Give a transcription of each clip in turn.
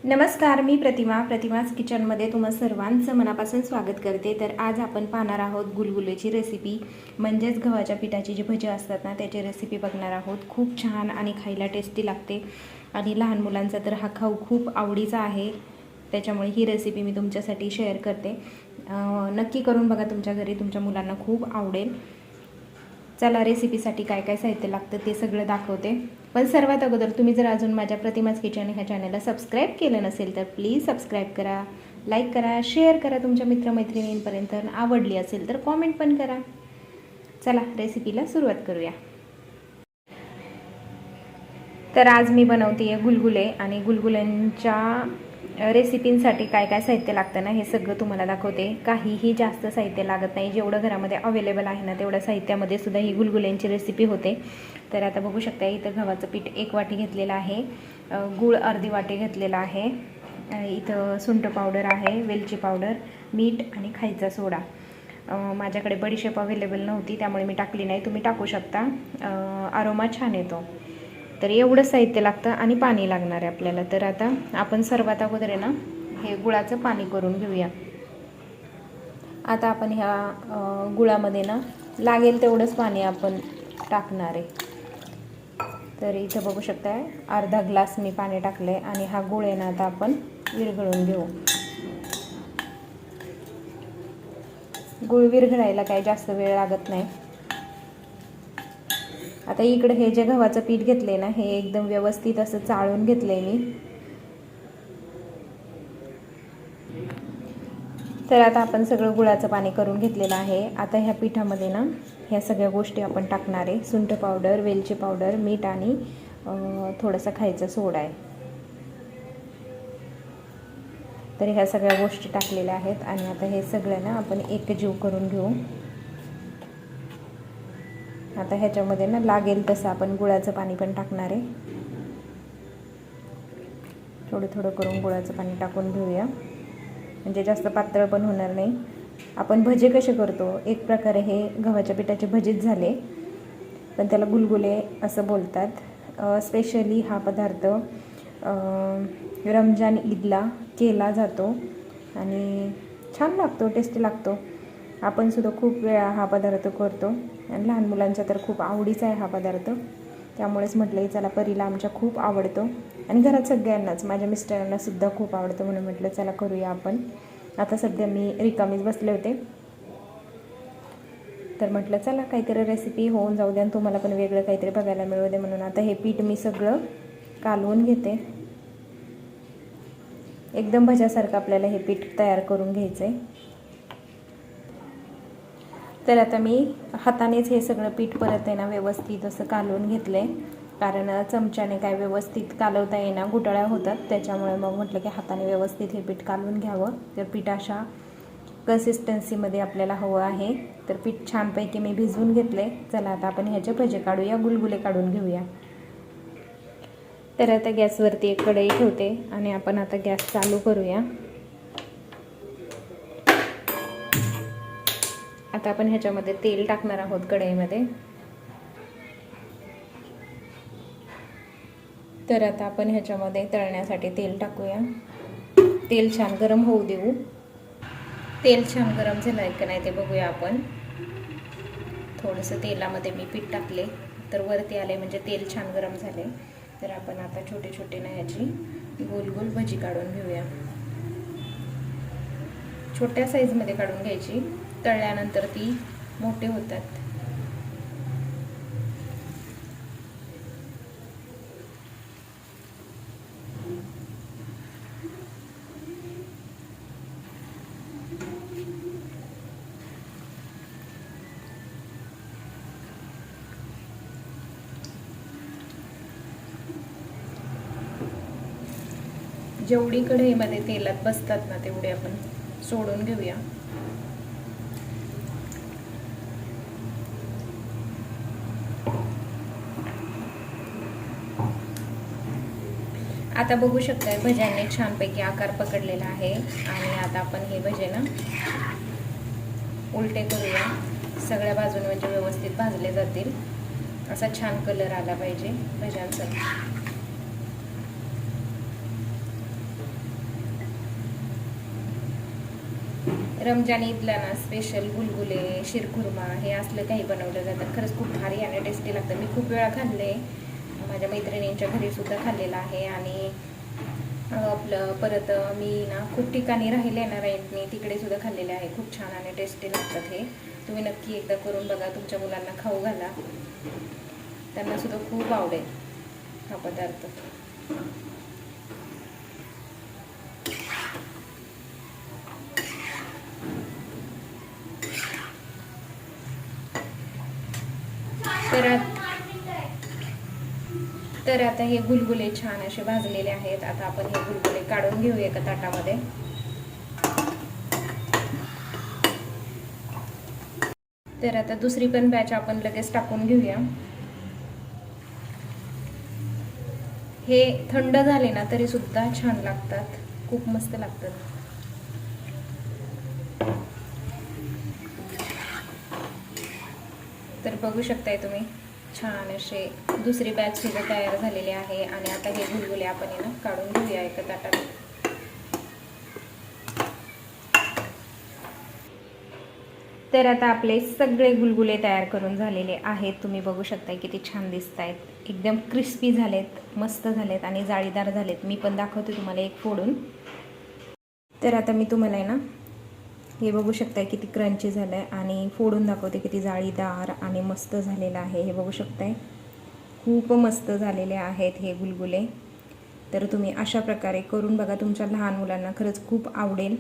नमस्कार, मी प्रतिमाच किचनमध्ये तुम्हा सर्वांचं मनापासून स्वागत करते। तर आज आपण पाहणार आहोत गुलगुलेची रेसिपी, म्हणजेच गव्हाच्या पिठाची जी भजी असतात ना त्याची रेसिपी बघणार आहोत। खूप छान आणि खायला टेस्टी लागते आणि लहान मुलांचा तर हा खाऊ खूप आवडीचा आहे, त्याच्यामुळे ही रेसिपी मी तुमच्यासाठी शेअर करते। नक्की करून बघा, तुमच्या घरी तुमच्या मुलांना खूप आवडेल। चला, रेसिपीसाठी काय काय साहित्य लागतं ते सगळं दाखवते। पण सर्वात अगोदर तुम्ही जर अजून माझ्या प्रतिमाच किचन ह्या चॅनलला सबस्क्राईब केलं नसेल तर प्लीज सबस्क्राईब करा, लाईक करा, शेअर करा तुमच्या मित्रमैत्रिणींपर्यंत। आवडली असेल तर कॉमेंट पण करा। चला, रेसिपीला सुरुवात करूया। तर आज मी बनवते गुलगुले, आणि गुलगुल्यांच्या रेसिपींसाठी काय काय साहित्य लागतं ना हे सगळं तुम्हाला दाखवते। काहीही जास्त साहित्य लागत नाही, जेवढं घरामध्ये अवेलेबल आहे ना तेवढ्या साहित्यामध्ये सुद्धा ही गुलगुल्यांची रेसिपी होते। तर आता बघू शकता, इथं गव्हाचं पीठ 1 वाटी घेतलेलं आहे, गूळ अर्धी वाटी घेतलेला आहे, इथं सुंठ पावडर आहे, वेलची पावडर, मीठ आणि खायचा सोडा। माझ्याकडे बडीशेप अवेलेबल नव्हती त्यामुळे मी टाकली नाही, तुम्ही टाकू शकता, अरोमा छान येतो। तर एवढं साहित्य लागतं आणि पाणी लागणार आहे आपल्याला। तर आता आपण सर्वात अगोदर आहे ना हे गुळाचं पाणी करून घेऊया। आता आपण ह्या गुळामध्ये ना लागेल तेवढंच पाणी आपण टाकणार आहे। तर इथं बघू शकताय अर्धा ग्लास मी पाणी टाकले, आणि हा गुळ आहे ना आता आपण विरघळून घेऊ। गुळ विरघळायला काही जास्त वेळ लागत नाही। आता इकडे हे जे गव्हाचं पीठ घेतले ना हे एकदम व्यवस्थित असं चाळून घेतलंय मी। तर आता आपण सगळं गुळाचं पाणी करून घेतलेलं आहे। आता ह्या पिठामध्ये ना ह्या सगळ्या गोष्टी आपण टाकणार आहे, सुंठ पावडर, वेलची पावडर, मीठ आणि थोडासा खायचा सोडा आहे। तर ह्या सगळ्या गोष्टी टाकलेल्या आहेत, आणि आता हे सगळं ना आपण एकजीव करून घेऊ। आता ह्याच्यामध्ये ना लागेल तसं आपण गुळाचं पाणी पण टाकणार आहे। थोडं थोडं करून गुळाचं पाणी टाकून घेऊया, म्हणजे जास्त पातळ पण होणार नाही। आपण भजे कसे करतो, एक प्रकारे हे गव्हाच्या पिठाचे भजीच झाले, पण त्याला गुलगुले असं बोलतात। स्पेशली हा पदार्थ रमजान ईदला केला जातो आणि छान लागतो, टेस्टी लागतो। आपण सुद्धा खूप वेळा हा पदार्थ करतो, आणि लहान मुलांचा तर खूप आवडीचा आहे हा पदार्थ। त्यामुळेच म्हटलं चला, परीला आमच्या खूप आवडतो आणि घरात सगळ्यांनाच, माझ्या मिस्टरांना सुद्धा खूप आवडतं, म्हणून म्हटलं चला करूया आपण। आता सध्या मी रिकामीच बसले होते, तर म्हटलं चला काहीतरी रेसिपी होऊन जाऊ द्या आणि तुम्हाला पण वेगळं काहीतरी बघायला मिळू दे, म्हणून आता हे पीठ मी सगळं कालवून घेते। एकदम भज्यासारखं आपल्याला हे पीठ तयार करून घ्यायचं आहे। तर आता मी हातानेच हे सगळं पीठ परत आहे ना व्यवस्थित असं कालवून घेतलं आहे, कारण चमच्याने काय व्यवस्थित कालवता येईना, गुठळ्या होतात, त्याच्यामुळे मग म्हटलं की हाताने व्यवस्थित हे पीठ कालवून घ्यावं। तर पीठ अशा कन्सिस्टन्सीमध्ये आपल्याला हवं आहे। तर पीठ छानपैकी मी भिजवून घेतले। चला आता आपण ह्याचे भजे काढूया, गुलगुले काढून घेऊया। तर आता गॅसवरती एक कढई ठेवते, आणि आपण आता गॅस चालू करूया। आता आपण ह्याच्यामध्ये तेल टाकणार आहोत कढईमध्ये। तर आता आपण ह्याच्यामध्ये तळण्यासाठी तेल टाकूया। तेल छान गरम होऊ देऊ। तेल छान गरम झालं आहे का नाही ते बघूया आपण। थोडंसं तेलामध्ये मी पीठ टाकले तर वरती आले, म्हणजे तेल छान गरम झाले। तर आपण आता छोटे छोटे ना ह्याची गोल गोल भजी काढून घेऊया। छोट्या साईजमध्ये काढून घ्यायची, तळल्यानंतर ती मोठे होतात। जेवढी कढईमध्ये तेलात बसतात ना तेवढे आपण सोडून घेऊया। आता बघू शकताय भज्यांनी छानपैकी आकार पकडलेला आहे, आणि आता आपण हे भजे ना उलटे करूया। सगळ्या बाजूने म्हणजे व्यवस्थित भाजले जातील, असा छान कलर आला पाहिजे भज्यांचा। रमजान ईदला ना स्पेशल गुलगुले, शिरखुर्मा हे असलं काही बनवलं जातं. खरंच खूप भारी आणि टेस्टी लागतं. मी खूप वेळा खाल्ले, माझ्या मैत्रिणींच्या घरी सुद्धा खाल्लेलं आहे. आणि आपलं परत मी ना खूप ठिकाणी राहिले ना मी तिकडे सुद्धा खाल्लेले आहे. खूप छान आणि टेस्टी लागतात हे. तुम्ही नक्की एकदा करून बघा, तुमच्या मुलांना खाऊ घाला, त्यांना सुद्धा खूप आवडेल हा पदार्थ. तर आता हे गुलगुले छान असे भाजलेले आहेत. आता आपण हे गुलगुले काढून घेऊया एका ताटामध्ये. तर आता दुसरी पण बॅच आपण लगेच टाकून घेऊया. हे थंड झाले ना तरी सुद्धा छान लागतात, खूप मस्त लागतात. तर बघू शकताय तुम्ही, छान असे दुसरी बॅच सुद्धा तयार झालेली आहे. आणि आता हे गुलगुले आपण ना काढून घेऊया एका ताटात. तर आता आपले सगळे गुलगुले तयार करून झालेले आहेत. तुम्ही बघू शकताय किती छान दिसत आहेत, एकदम क्रिस्पी झालेत, मस्त झालेत आणि जाळीदार झालेत. मी पण दाखवते तुम्हाला एक फोडून. तर आता मी तुम्हाला ना हे बघू शकताय किती क्रंची झालं आहे आणि फोडून दाखवते किती जाळीदार आणि मस्त झालेलं आहे. हे बघू शकताय, खूप मस्त झालेले आहेत हे गुलगुले. तर तुम्ही अशा प्रकारे करून बघा, तुमच्या लहान मुलांना खरंच खूप आवडेल.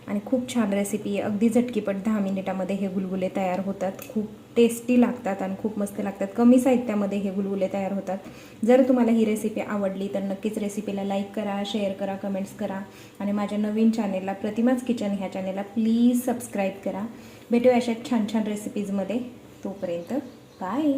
आणि खूप छान रेसिपी आहे, अगदी झटकीपट 10 मिनिटामध्ये हे गुलगुले तयार होतात. खूप टेस्टी लागतात आणि खूप मस्त लागतात. कमी साहित्यामध्ये हे गुलगुले तयार होतात. जर तुम्हाला ही रेसिपी आवडली तर नक्कीच रेसिपीला लाईक करा, शेअर करा, कमेंट्स करा. आणि माझ्या नवीन चॅनेलला प्रतिमाच किचन ह्या चॅनेलला प्लीज सबस्क्राईब करा. भेटूया अशा छान छान रेसिपीजमध्ये. तोपर्यंत बाय.